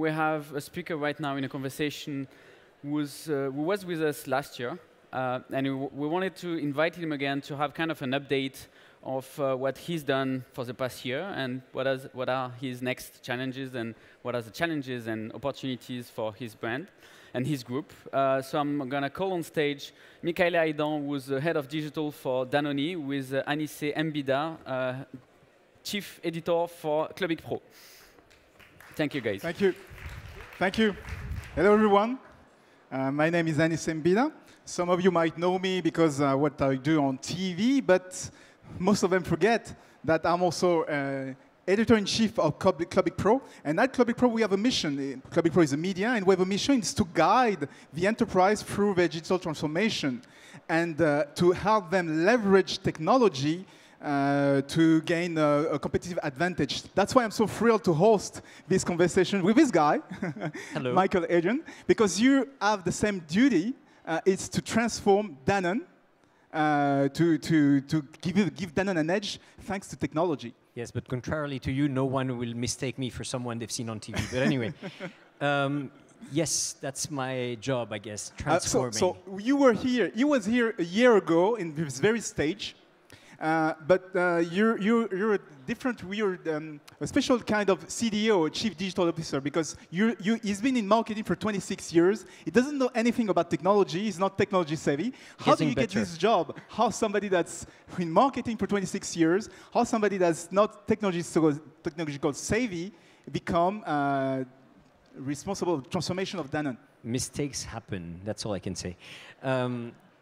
we have a speaker right now in a conversation who was with us last year. And we wanted to invite him again to have kind of an update of what he's done for the past year and what are his next challenges and what are the challenges and opportunities for his brand and his group. So I'm going to call on stage Aidan, who's the head of digital for Danone, with Anicet Mbida, chief editor for Clubic Pro. Thank you, guys. Thank you. Thank you. Hello, everyone. My name is Anicet Mbida. Some of you might know me because what I do on TV, but most of them forget that I'm also editor-in-chief of Clubic Pro. And at Clubic Pro, we have a mission. Clubic Pro is a media, and we have a mission is to guide the enterprise through their digital transformation and to help them leverage technology to gain a competitive advantage. That's why I'm so thrilled to host this conversation with this guy, Michael Aidan, because you have the same duty. It's to transform Danone, to give Danone an edge thanks to technology. Yes, but contrarily to you, no one will mistake me for someone they've seen on TV. But anyway, yes, that's my job, I guess, transforming. So you were here. You was here a year ago in this very stage. But you're a different, you're a special kind of CDO, Chief Digital Officer, because he's been in marketing for 26 years. He doesn't know anything about technology. He's not technology savvy. How do you get this job? How somebody that's in marketing for 26 years, how somebody that's not technological savvy become responsible for transformation of Danone? Mistakes happen. That's all I can say.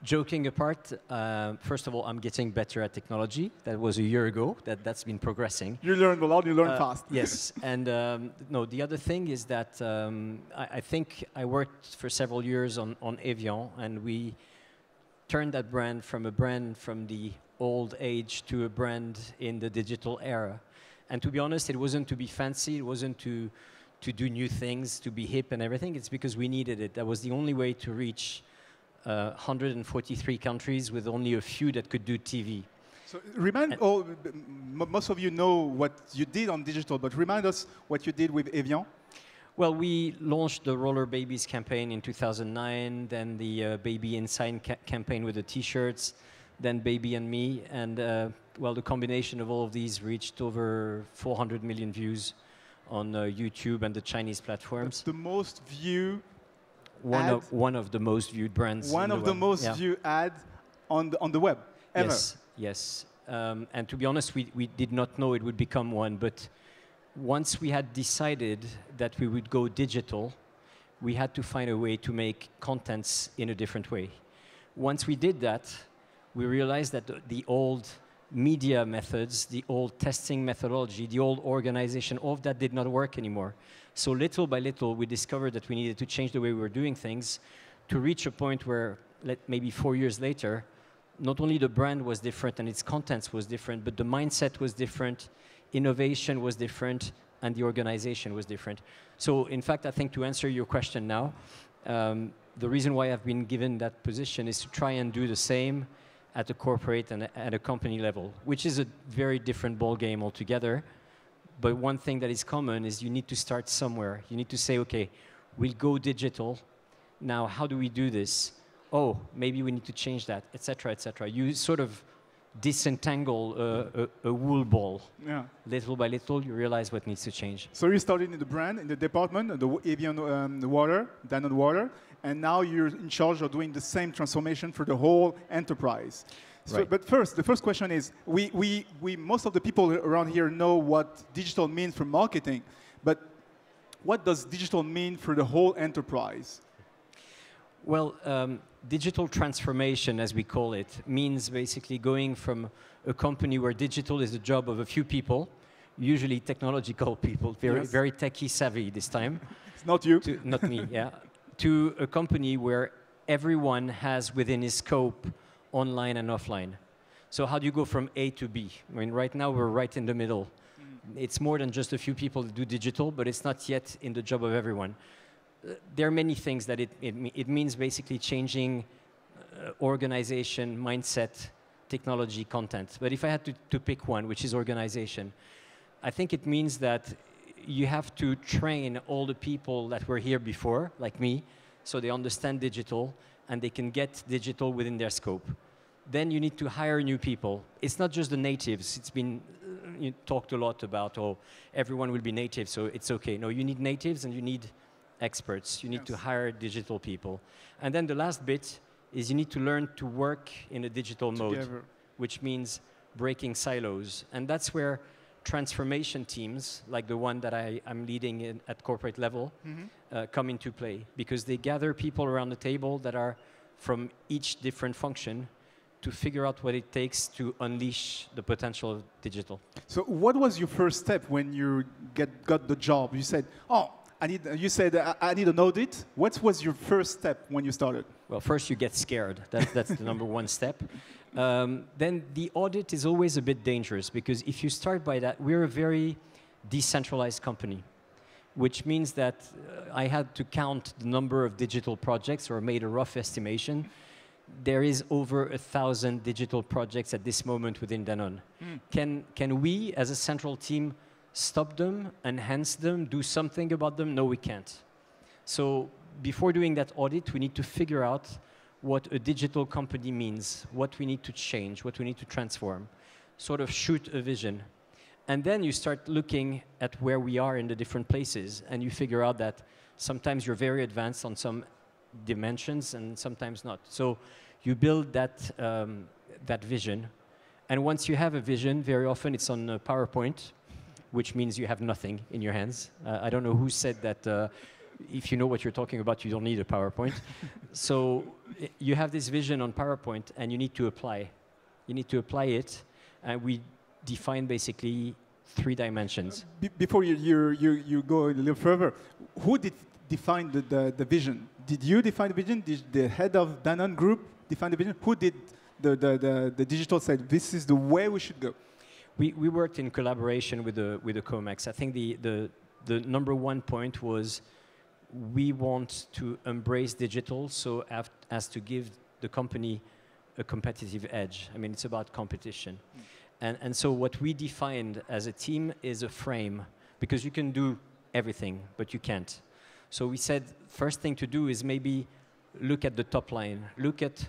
Joking apart, first of all, I'm getting better at technology. That was a year ago. That's been progressing. You learned a lot. You learned fast. Yes. And no, the other thing is that I think I worked for several years on Aidan, and we turned that brand from the old age to a brand in the digital era. And to be honest, it wasn't to be fancy. It wasn't to do new things, to be hip and everything. It's because we needed it. That was the only way to reach 143 countries with only a few that could do TV. So most of you know what you did on digital, but remind us what you did with Aidan. Well, we launched the Roller Babies campaign in 2009, then the Baby Inside campaign with the T-shirts, then Baby and Me, and well, the combination of all of these reached over 400 million views on YouTube and the Chinese platforms. That's the most viewed one of the most viewed brands. One of the most viewed ads on the web ever. Yes, yes. And to be honest, we did not know it would become one. But once we had decided that we would go digital, we had to find a way to make contents in a different way. Once we did that, we realized that the old media methods, the old testing methodology, the old organization, all of that did not work anymore. So little by little, we discovered that we needed to change the way we were doing things to reach a point where, maybe 4 years later, not only the brand was different and its contents was different, but the mindset was different, innovation was different, and the organization was different. So in fact, I think to answer your question now, the reason why I've been given that position is to try and do the same at a corporate and at a company level, which is a very different ballgame altogether. But one thing that is common is you need to start somewhere. You need to say, OK, we'll go digital. Now, how do we do this? Oh, maybe we need to change that, et cetera, et cetera. You sort of disentangle a wool ball. Yeah. Little by little, you realize what needs to change. So you started in the brand, in the department, the Aidan water, Danone water, and now you're in charge of doing the same transformation for the whole enterprise. So, right. But first, the first question is, most of the people around here know what digital means for marketing, but what does digital mean for the whole enterprise? Well, digital transformation, as we call it, means basically going from a company where digital is the job of a few people, usually technological people, very techie savvy this time. It's not you. Not me, yeah. To a company where everyone has within his scope online and offline. So how do you go from A to B? I mean, right now we're right in the middle. It's more than just a few people that do digital, but it's not yet in the job of everyone. There are many things that it means basically changing organization, mindset, technology, content. But if I had to pick one, which is organization, I think it means that you have to train all the people that were here before, like me, so they understand digital and they can get digital within their scope. Then you need to hire new people. It's not just the natives. It's been you talked a lot about, oh, everyone will be native, so it's okay. No, you need natives and you need experts. You need to hire digital people. And then the last bit is you need to learn to work in a digital mode, which means breaking silos. And that's where transformation teams, like the one that I'm leading at corporate level, come into play, because they gather people around the table that are from each different function to figure out what it takes to unleash the potential of digital. So what was your first step when you got the job? You said, oh, I need an audit. What was your first step when you started? Well, first you get scared. That's the number one step. Then the audit is always a bit dangerous, because if you start by that, we're a very decentralized company, which means that I had to count the number of digital projects, or made a rough estimation. There is over 1,000 digital projects at this moment within Danone. Can we, as a central team, stop them, enhance them, do something about them? No, we can't. So before doing that audit, we need to figure out what a digital company means, what we need to change, what we need to transform, sort of shoot a vision. And then you start looking at where we are in the different places, and you figure out that sometimes you're very advanced on some dimensions and sometimes not. So you build that, that vision. And once you have a vision, very often it's on a PowerPoint, which means you have nothing in your hands. I don't know who said that if you know what you're talking about, you don't need a PowerPoint. So you have this vision on PowerPoint, and you need to apply. You need to apply it, and we define basically 3 dimensions. Before you go a little further, who did define the vision? Did you define the vision? Did the head of Danone Group define the vision? Who did the digital side? This is the way we should go. We worked in collaboration with the COMEX. I think the number one point was we want to embrace digital so as to give the company a competitive edge. I mean, it's about competition. And so what we defined as a team is a frame, because you can do everything, but you can't. So we said, first thing to do is maybe look at the top line. Look at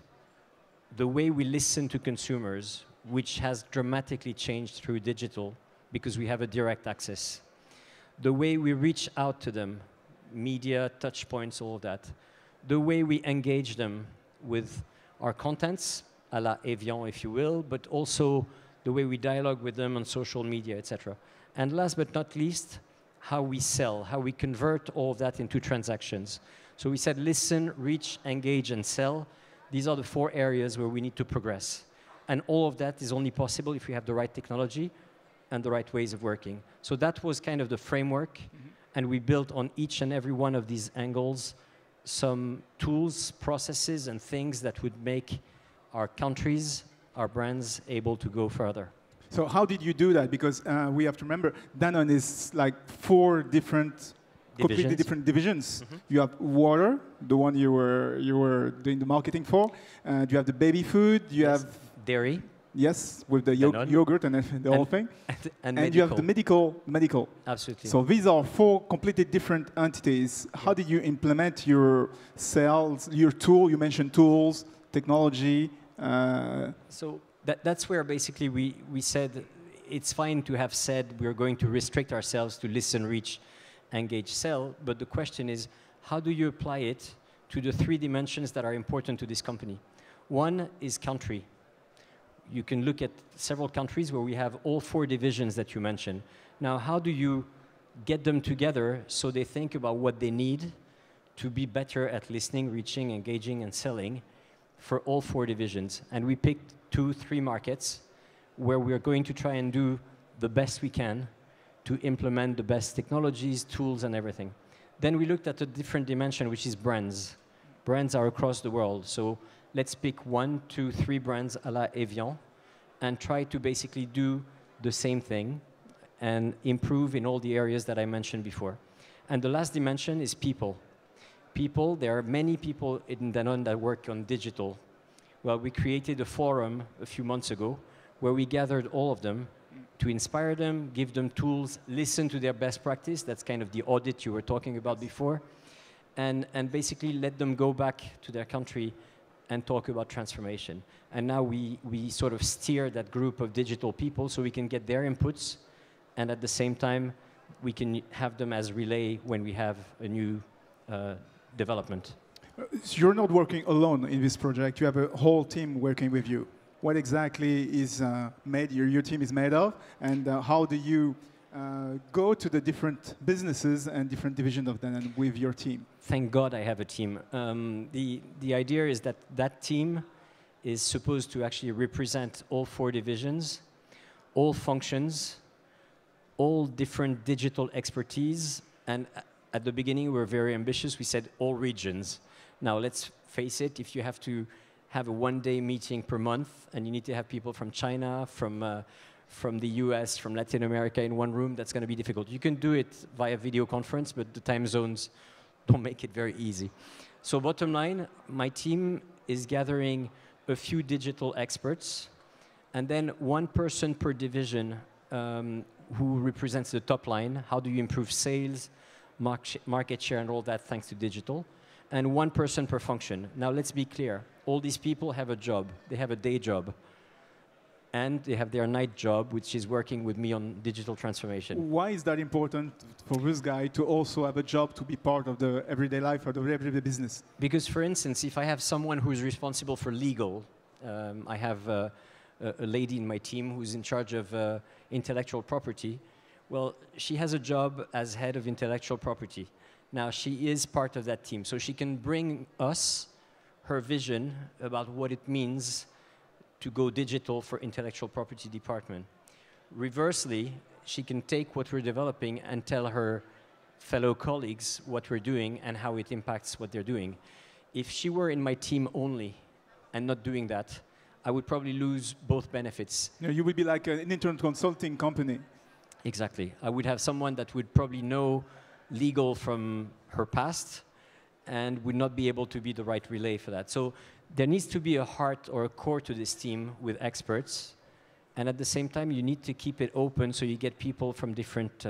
the way we listen to consumers, which has dramatically changed through digital, because we have a direct access. The way we reach out to them, media, touch points, all of that. The way we engage them with our contents, a la Aidan, if you will, but also the way we dialogue with them on social media, etc. And last but not least, how we sell, how we convert all of that into transactions. So we said listen, reach, engage, and sell. These are the 4 areas where we need to progress. And all of that is only possible if we have the right technology and the right ways of working. So that was kind of the framework. And we built on each and every one of these angles some tools, processes, and things that would make our countries, our brands, able to go further. So how did you do that? Because we have to remember, Danone is like 4 different, completely different divisions. You have water, the one you were doing the marketing for. You have the baby food. You have dairy. Yes, with the yogurt and the whole thing. And you have the medical. Absolutely. So these are 4 completely different entities. How did you implement your sales, your tool? You mentioned tools, technology. So that's where basically we said it's fine to have said we're going to restrict ourselves to listen, reach, engage, sell. But the question is, how do you apply it to the 3 dimensions that are important to this company? One is country. You can look at several countries where we have all 4 divisions that you mentioned. Now, how do you get them together so they think about what they need to be better at listening, reaching, engaging, and selling for all 4 divisions? And we picked 2, 3 markets where we're going to try and do the best we can to implement the best technologies, tools, and everything. Then we looked at a different dimension, which is brands. Brands are across the world. So let's pick 1, 2, 3 brands a la Aidan and try to basically do the same thing and improve in all the areas that I mentioned before. And the last dimension is people. People, there are many people in Danone that work on digital. Well, we created a forum a few months ago where we gathered all of them to inspire them, give them tools, listen to their best practice. That's kind of the audit you were talking about before. And basically let them go back to their country and talk about transformation. And now we sort of steer that group of digital people so we can get their inputs, and at the same time, we can have them as relay when we have a new development. So you're not working alone in this project. You have a whole team working with you. What exactly is your team is made of, and how do you go to the different businesses and different divisions of Danone with your team? Thank God I have a team. The idea is that that team is supposed to actually represent all 4 divisions, all functions, all different digital expertise, and at the beginning we were very ambitious. We said all regions. Now let's face it, if you have to have a one-day meeting per month and you need to have people from China, from the US, from Latin America in one room, that's going to be difficult. You can do it via video conference, but the time zones don't make it very easy. So bottom line, my team is gathering a few digital experts, and then one person per division who represents the top line. How do you improve sales, market share, and all that thanks to digital? And one person per function. Now let's be clear. All these people have a job. They have a day job. And they have their night job, which is working with me on digital transformation. Why is that important for this guy to also have a job, to be part of the everyday life or the everyday business? Because, for instance, if I have someone who is responsible for legal, I have a lady in my team who's in charge of intellectual property. Well, she has a job as head of intellectual property. Now, she is part of that team, so she can bring us her vision about what it means to go digital for intellectual property department. Reversely, she can take what we're developing and tell her fellow colleagues what we're doing and how it impacts what they're doing. If she were in my team only and not doing that, I would probably lose both benefits. You would be like an intern consulting company. Exactly. I would have someone that would probably know legal from her past and would not be able to be the right relay for that. So there needs to be a heart or a core to this team with experts. And at the same time, you need to keep it open so you get people from different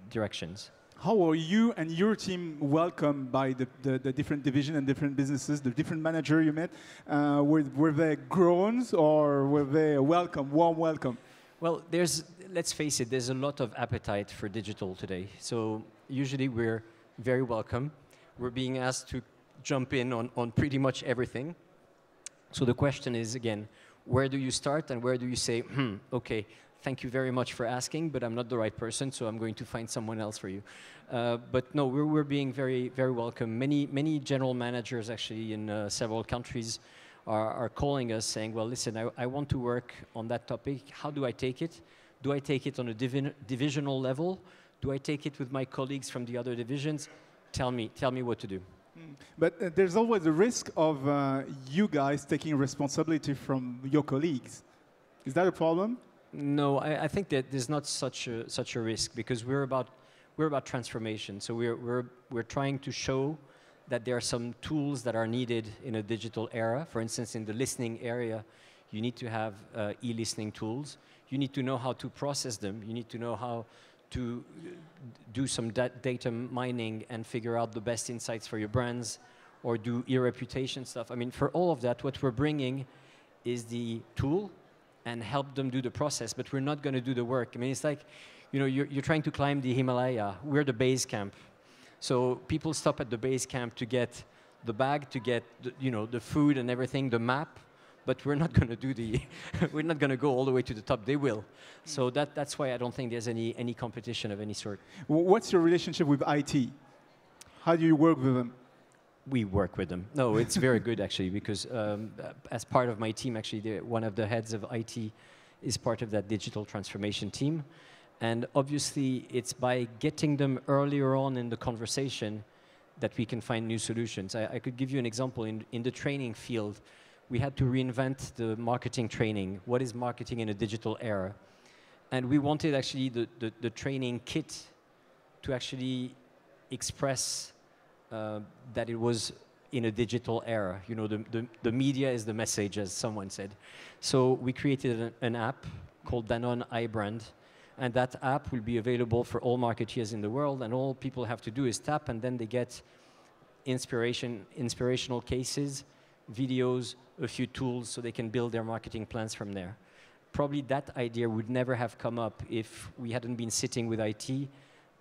directions. How are you and your team welcomed by the different division and different businesses, the different manager you met? Were they groans or were they a warm welcome? Well, let's face it, there's a lot of appetite for digital today. So usually we're very welcome. We're being asked to jump in on pretty much everything. So the question is, again, where do you start and where do you say, okay, thank you very much for asking, but I'm not the right person, so I'm going to find someone else for you. But no, we're being very, very welcome. Many general managers actually in several countries are calling us saying, well, listen, I want to work on that topic. How do I take it? Do I take it on a divisional level? Do I take it with my colleagues from the other divisions? Tell me what to do. But there's always a risk of you guys taking responsibility from your colleagues. Is that a problem? No, I think that there's not such a risk because we're about transformation. So we're trying to show that there are some tools that are needed in a digital era. For instance, in the listening area, you need to have e-listening tools. You need to know how to process them. You need to know how to do some data mining and figure out the best insights for your brands or do e-reputation stuff. I mean, for all of that, what we're bringing is the tool and help them do the process, but we're not going to do the work. I mean, it's like, you know, you're trying to climb the Himalaya. We're the base camp. So people stop at the base camp to get the bag, to get the food and everything, the map, but we're not going to do we're not going to go all the way to the top. They will. So that's why I don't think there's any competition of any sort. What's your relationship with IT? How do you work with them? We work with them. No, it's very good actually, because as part of my team, actually, one of the heads of IT is part of that digital transformation team. And obviously, it's by getting them earlier on in the conversation that we can find new solutions. I could give you an example. In the training field, we had to reinvent the marketing training. What is marketing in a digital era? And we wanted actually the training kit to actually express that it was in a digital era. You know, the media is the message, as someone said. So we created an app called Danone iBrand, And that app will be available for all marketeers in the world, and all people have to do is tap, and then they get inspirational cases, videos, a few tools, so they can build their marketing plans from there. Probably that idea would never have come up if we hadn't been sitting with IT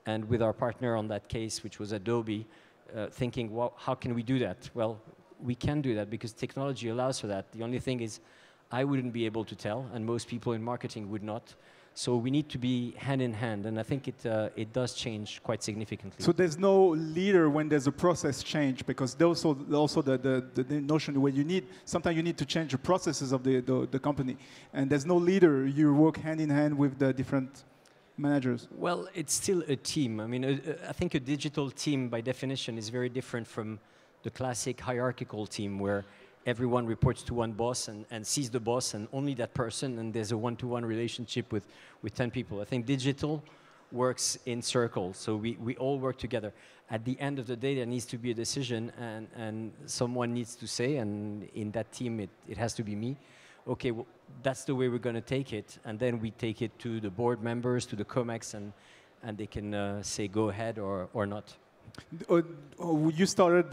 and with our partner on that case, which was Adobe, thinking, well, how can we do that? Well, we can do that because technology allows for that. The only thing is, I wouldn't be able to tell, and most people in marketing would not. So we need to be hand in hand, and I think it does change quite significantly. So there's no leader when there's a process change, because there's also the notion where sometimes you need to change the processes of the company, and there's no leader. You work hand in hand with the different managers. Well, it's still a team. I mean, I think a digital team, by definition, is very different from the classic hierarchical team where everyone reports to one boss and sees the boss and only that person, and there's a one-to-one relationship with 10 people. I think digital works in circles, so we all work together. At the end of the day, there needs to be a decision, and someone needs to say, and in that team, it has to be me. Okay, well, that's the way we're going to take it, and then we take it to the board members, to the COMEX, and they can say go ahead or not. You started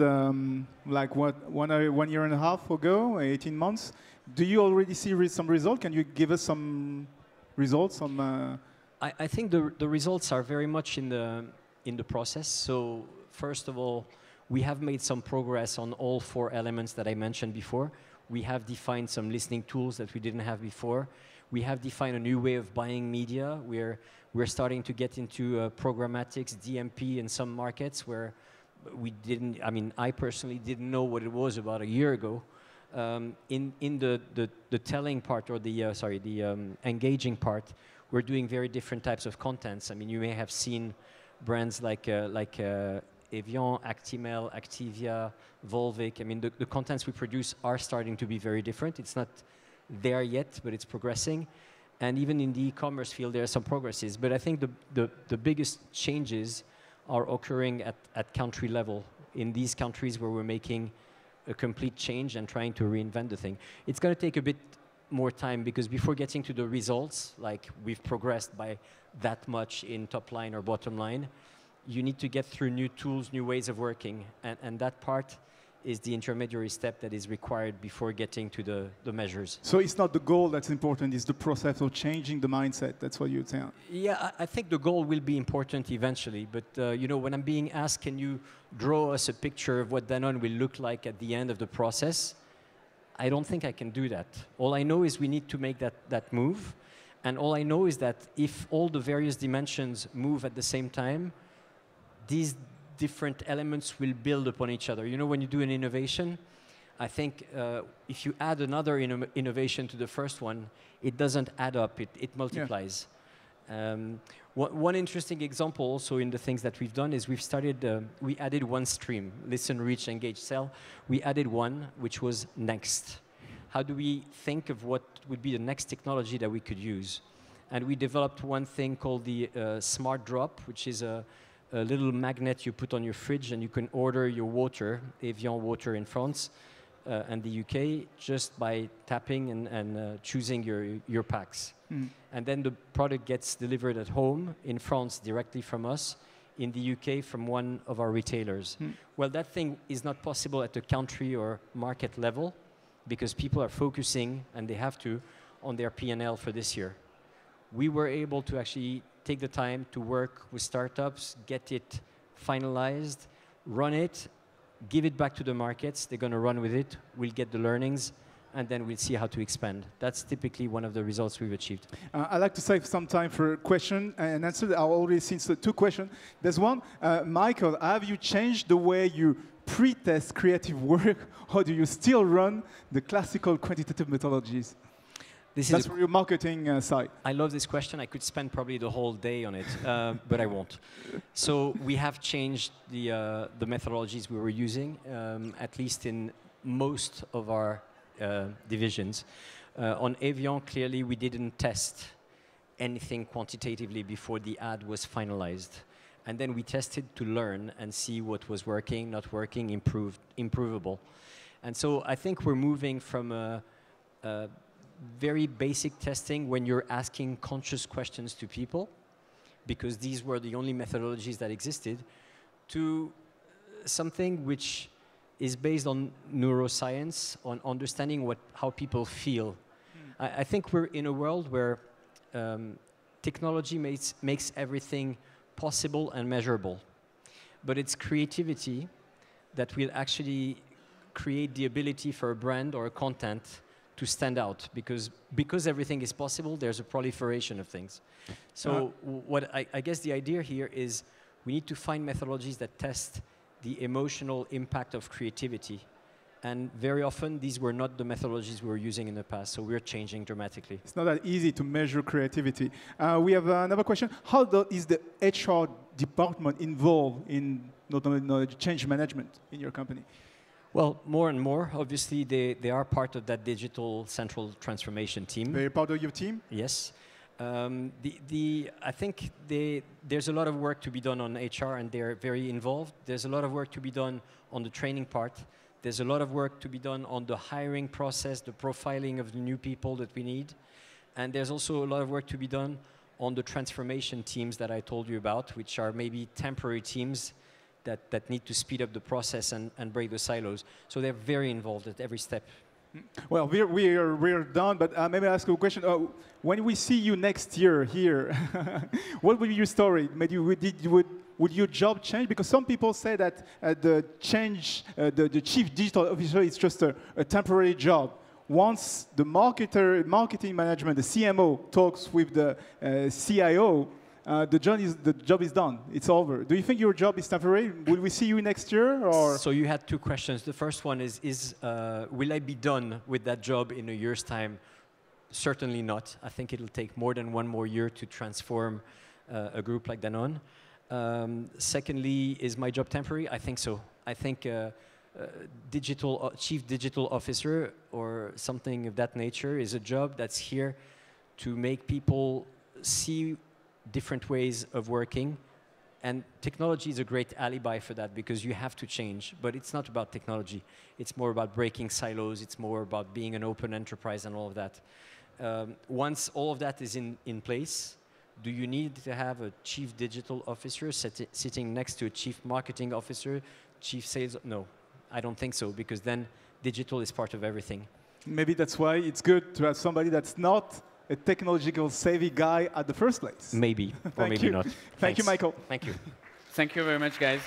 like what, 1 year and a half ago, 18 months. Do you already see some results? Can you give us some results? I think the results are very much in the process. So first of all, we have made some progress on all 4 elements that I mentioned before. We have defined some listening tools that we didn't have before. We have defined a new way of buying media. We're starting to get into programmatics, DMP in some markets where we didn't, I mean, I personally didn't know what it was about a year ago. In the telling part, or the engaging part, we're doing very different types of contents. I mean, you may have seen brands like Evian, Actimel, Activia, Volvic. I mean, the contents we produce are starting to be very different. It's not there yet, but it's progressing. And even in the e-commerce field, there are some progresses. But I think the biggest changes are occurring at country level, in these countries where we're making a complete change and trying to reinvent the thing. It's going to take a bit more time, because before getting to the results, like we've progressed by that much in top line or bottom line, you need to get through new tools, new ways of working. And that part is the intermediary step that is required before getting to the measures. So it's not the goal that's important, it's the process of changing the mindset. That's what you're saying. Yeah, I think the goal will be important eventually. But you know, when I'm being asked, can you draw us a picture of what Danone will look like at the end of the process? I don't think I can do that. All I know is we need to make that move. And all I know is that if all the various dimensions move at the same time, these different elements will build upon each other. You know, when you do an innovation, I think if you add another innovation to the first one, it doesn't add up, it multiplies. Yeah. One interesting example also in the things that we've done is we added one stream, listen, reach, engage, sell. We added one, which was next. How do we think of what would be the next technology that we could use? And we developed one thing called the Smart Drop, which is a little magnet you put on your fridge, and you can order your water, Evian water in France and the UK, just by tapping and choosing your packs. Mm. And then the product gets delivered at home in France directly from us, in the UK from one of our retailers. Mm. Well, that thing is not possible at the country or market level, because people are focusing, and they have to, on their P&L for this year. We were able to actually take the time to work with startups, get it finalized, run it, give it back to the markets. They're going to run with it. We'll get the learnings, and then we'll see how to expand. That's typically one of the results we've achieved. I'd like to save some time for question and answer. I already seen 2 questions. There's one. Michael, have you changed the way you pre-test creative work, or do you still run the classical quantitative methodologies? That's for your marketing side. I love this question. I could spend probably the whole day on it, but I won't. So we have changed the methodologies we were using, at least in most of our divisions. On Evian, clearly, we didn't test anything quantitatively before the ad was finalized. And then we tested to learn and see what was working, not working, improvable. And so I think we're moving from very basic testing when you're asking conscious questions to people, because these were the only methodologies that existed, to something which is based on neuroscience, on understanding how people feel. I think we're in a world where technology makes everything possible and measurable. But it's creativity that will actually create the ability for a brand or a content to stand out. Because everything is possible, there's a proliferation of things. So what I guess the idea here is we need to find methodologies that test the emotional impact of creativity. And very often, these were not the methodologies we were using in the past, so we're changing dramatically. It's not that easy to measure creativity. We have another question. How is the HR department involved in not only change management in your company? Well, more and more, obviously, they are part of that digital central transformation team. Very part of your team? Yes. I think there's a lot of work to be done on HR, and they're very involved. There's a lot of work to be done on the training part. There's a lot of work to be done on the hiring process, the profiling of the new people that we need. And there's also a lot of work to be done on the transformation teams that I told you about, which are maybe temporary teams that need to speed up the process and break the silos. So they're very involved at every step. Well, we're done, but maybe I'll ask you a question. When we see you next year here, what will be your story? Maybe would your job change? Because some people say that the chief digital officer is just a temporary job. Once the marketing management, the CMO, talks with the CIO, the job is done. It's over. Do you think your job is temporary? Will we see you next year? Or? So you had two questions. The first one is will I be done with that job in a year's time? Certainly not. I think it'll take more than one more year to transform a group like Danone. Secondly, is my job temporary? I think so. I think chief digital officer or something of that nature is a job that's here to make people see different ways of working. And technology is a great alibi for that, because you have to change. But it's not about technology. It's more about breaking silos. It's more about being an open enterprise and all of that. Once all of that is in place, do you need to have a chief digital officer sitting next to a chief marketing officer, chief sales? No, I don't think so, because then digital is part of everything. Maybe that's why it's good to have somebody that's not a technological savvy guy at the first place. Maybe, or maybe not. Thank you, Michael. Thank you. Thank you very much, guys.